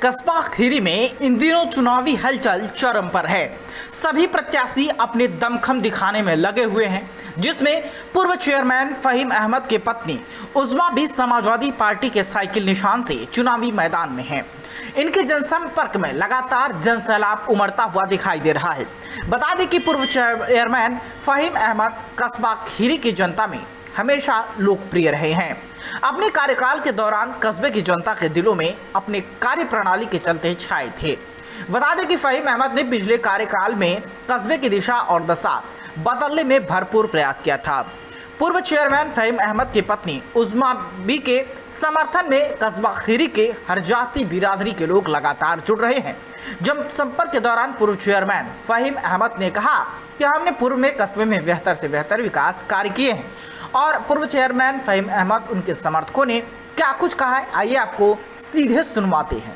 कस्बा खीरी में इन दिनों चुनावी हलचल चरम पर है। सभी प्रत्याशी अपने दमखम दिखाने में लगे हुए हैं, जिसमें पूर्व चेयरमैन फहीम अहमद की पत्नी उज़मा भी समाजवादी पार्टी के साइकिल निशान से चुनावी मैदान में हैं। इनके जनसंपर्क में लगातार जनसैलाब उमड़ता हुआ दिखाई दे रहा है। बता दें कि पूर्व चेयरमैन फहीम अहमद कस्बा खीरी की जनता में हमेशा लोकप्रिय रहे हैं। अपने कार्यकाल के दौरान कस्बे की जनता के दिलों में अपने कार्य प्रणाली के चलते छाए थे। बता दें कि फहीम अहमद ने पिछले कार्यकाल में कस्बे की दिशा और दशा बदलने में भरपूर प्रयास किया था। पूर्व चेयरमैन फहीम अहमद की पत्नी उज़मा बी के समर्थन में कस्बा खीरी के हर जाति बिरादरी के लोग लगातार जुड़ रहे हैं। जनसंपर्क के दौरान पूर्व चेयरमैन फहीम अहमद ने कहा कि हमने पूर्व में कस्बे में बेहतर से बेहतर विकास कार्य किए हैं। और पूर्व चेयरमैन फहीम अहमद उनके समर्थकों ने क्या कुछ कहा है, आइए आपको सीधे सुनवाते हैं।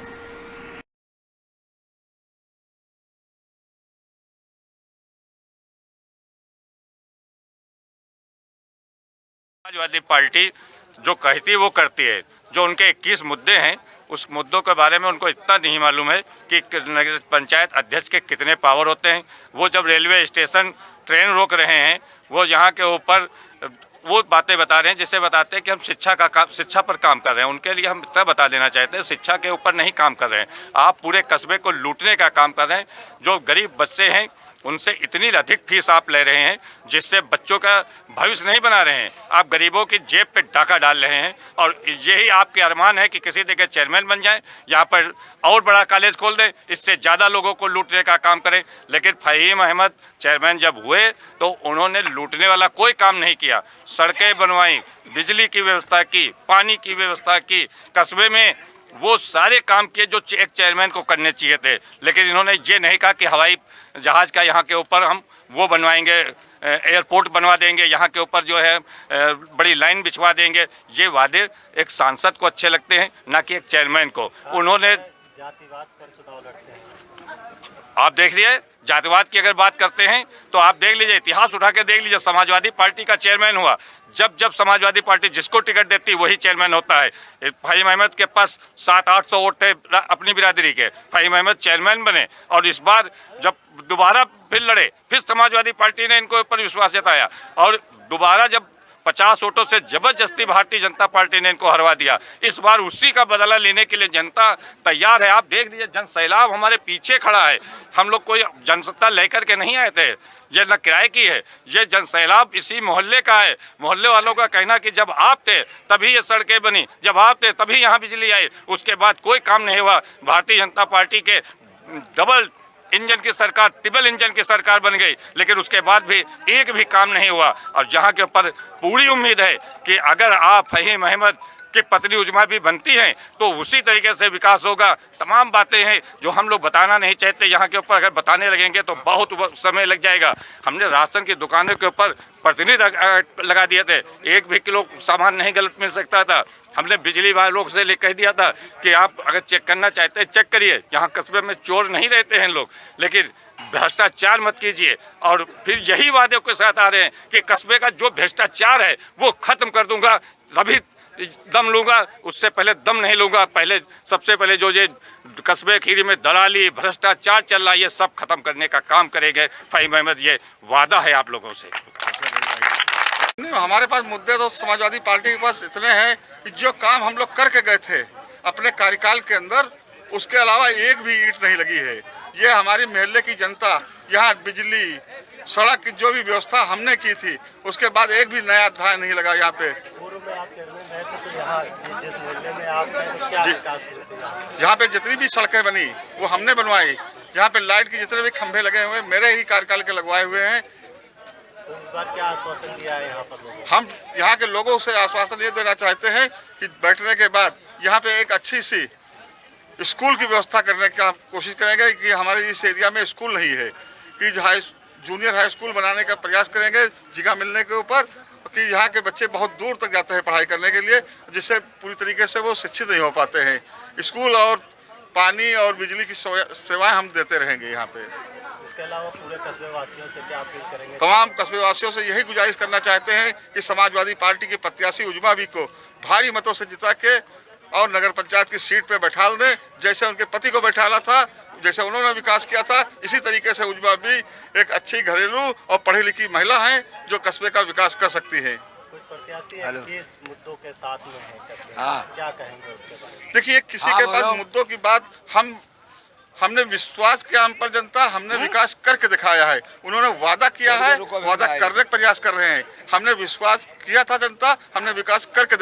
समाजवादी पार्टी जो कहती है वो करती है। जो उनके 21 मुद्दे हैं, उस मुद्दों के बारे में उनको इतना नहीं मालूम है कि नगर पंचायत अध्यक्ष के कितने पावर होते हैं। वो जब रेलवे स्टेशन ट्रेन रोक रहे हैं, वो यहाँ के ऊपर वो बातें बता रहे हैं जिससे बताते हैं कि हम शिक्षा पर काम कर रहे हैं। उनके लिए हम इतना बता देना चाहते हैं, शिक्षा के ऊपर नहीं काम कर रहे हैं, आप पूरे कस्बे को लूटने का काम कर रहे हैं। जो गरीब बच्चे हैं उनसे इतनी अधिक फीस आप ले रहे हैं जिससे बच्चों का भविष्य नहीं बना रहे हैं। आप गरीबों की जेब पे डाका डाल रहे हैं और यही आपके अरमान है कि किसी जगह चेयरमैन बन जाएं, यहाँ पर और बड़ा कॉलेज खोल दें, इससे ज़्यादा लोगों को लूटने का काम करें। लेकिन फहीम अहमद चेयरमैन जब हुए तो उन्होंने लूटने वाला कोई काम नहीं किया। सड़कें बनवाई, बिजली की व्यवस्था की, पानी की व्यवस्था की, कस्बे में वो सारे काम किए जो एक चेयरमैन को करने चाहिए थे। लेकिन इन्होंने ये नहीं कहा कि हवाई जहाज़ का यहाँ के ऊपर हम वो बनवाएंगे, एयरपोर्ट बनवा देंगे, यहाँ के ऊपर जो है बड़ी लाइन बिछवा देंगे। ये वादे एक सांसद को अच्छे लगते हैं, ना कि एक चेयरमैन को। उन्होंने जातिवाद पर चुनाव लड़ते हैं। आप देख लीजिए, जातिवाद की अगर बात करते हैं तो आप देख लीजिए, इतिहास उठा के देख लीजिए, समाजवादी पार्टी का चेयरमैन हुआ। जब समाजवादी पार्टी जिसको टिकट देती वही चेयरमैन होता है। फहीम अहमद के पास 700-800 वोट थे अपनी बिरादरी के, फहीम अहमद चेयरमैन बने। और इस बार जब दोबारा फिर लड़े, फिर समाजवादी पार्टी ने इनको ऊपर विश्वास जताया और दोबारा जब 50 वोटों से जबरदस्ती भारतीय जनता पार्टी ने इनको हरवा दिया। इस बार उसी का बदला लेने के लिए जनता तैयार है। आप देख लीजिए, जन सैलाब हमारे पीछे खड़ा है। हम लोग कोई जनसत्ता लेकर के नहीं आए थे, ये न किराए की है, ये जन सैलाब इसी मोहल्ले का है। मोहल्ले वालों का कहना कि जब आप थे तभी ये सड़कें बनी, जब आप थे तभी यहाँ बिजली आई, उसके बाद कोई काम नहीं हुआ। भारतीय जनता पार्टी के डबल इंजन की सरकार, ट्रिपल इंजन की सरकार बन गई, लेकिन उसके बाद भी एक भी काम नहीं हुआ। और जहां के ऊपर पूरी उम्मीद है कि अगर आप फहीम अहमद की पत्नी उज़मा भी बनती हैं तो उसी तरीके से विकास होगा। तमाम बातें हैं जो हम लोग बताना नहीं चाहते, यहाँ के ऊपर अगर बताने लगेंगे तो बहुत समय लग जाएगा। हमने राशन की दुकानों के ऊपर प्रतिनिधि लगा दिए थे, एक भी किलो सामान नहीं गलत मिल सकता था। हमने बिजली वालों से कह दिया था कि आप अगर चेक करना चाहते हैं चेक करिए, यहाँ कस्बे में चोर नहीं रहते हैं लोग, लेकिन भ्रष्टाचार मत कीजिए। और फिर यही वादे के साथ आ रहे हैं कि कस्बे का जो भ्रष्टाचार है वो खत्म कर दूंगा, तभी दम लूंगा, उससे पहले दम नहीं लूंगा। पहले सबसे पहले जो ये कस्बे खीरी में दलाली भ्रष्टाचार चल रहा है, ये सब खत्म करने का काम करेंगे फहीम अहमद। ये वादा है आप लोगों से। हमारे पास मुद्दे तो समाजवादी पार्टी के पास इतने हैं कि जो काम हम लोग करके गए थे अपने कार्यकाल के अंदर, उसके अलावा एक भी ईंट नहीं लगी है। ये हमारी मोहल्ले की जनता, यहाँ बिजली सड़क की जो भी व्यवस्था हमने की थी, उसके बाद एक भी नया अध्याय नहीं लगा यहाँ पे। पूर्व में आप चेयरमैन रहे थे तो यहाँ जिस मोहल्ले में आप हैं तो क्या विकास हुआ? यहाँ पे जितनी भी सड़कें बनी वो हमने बनवाई। यहाँ पे लाइट के जितने भी खंभे लगे हुए मेरे ही कार्यकाल के लगवाए हुए हैं। तो इस बार क्या आश्वासन दिया है यहाँ पर लोगों? हम यहाँ के लोगों से आश्वासन ये देना चाहते हैं कि बैठने के बाद यहाँ पे एक अच्छी सी स्कूल की व्यवस्था करने का कोशिश करेंगे कि हमारे इस एरिया में स्कूल नहीं है, कि जूनियर हाई स्कूल बनाने का प्रयास करेंगे जगह मिलने के ऊपर, कि यहाँ के बच्चे बहुत दूर तक जाते हैं पढ़ाई करने के लिए, जिससे पूरी तरीके से वो शिक्षित नहीं हो पाते हैं। स्कूल और पानी और बिजली की सेवाएं हम देते रहेंगे यहाँ पे। इसके अलावा पूरे कस्बे वासियों से क्या अपील करेंगे? तमाम कस्बे वासियों से यही गुजारिश करना चाहते हैं कि समाजवादी पार्टी के प्रत्याशी उज़मा बी को भारी मतों से जिता के और नगर पंचायत की सीट पे बैठा दें, जैसे उनके पति को बैठाला था, जैसे उन्होंने विकास किया था, इसी तरीके से उज्मा भी एक अच्छी घरेलू और पढ़ी लिखी महिला है जो कस्बे का विकास कर सकती है। कुछ प्रत्याशी हैं कि इस मुद्दों के साथ में है कस्बे में। हाँ। क्या कहेंगे उसके बारे में? देखिए, किसी के पास मुद्दों की बात हमने विश्वास किया, हम पर जनता, हमने विकास करके दिखाया है। उन्होंने वादा किया है, वादा करने का प्रयास कर रहे हैं। हमने विश्वास किया था जनता, हमने विकास करके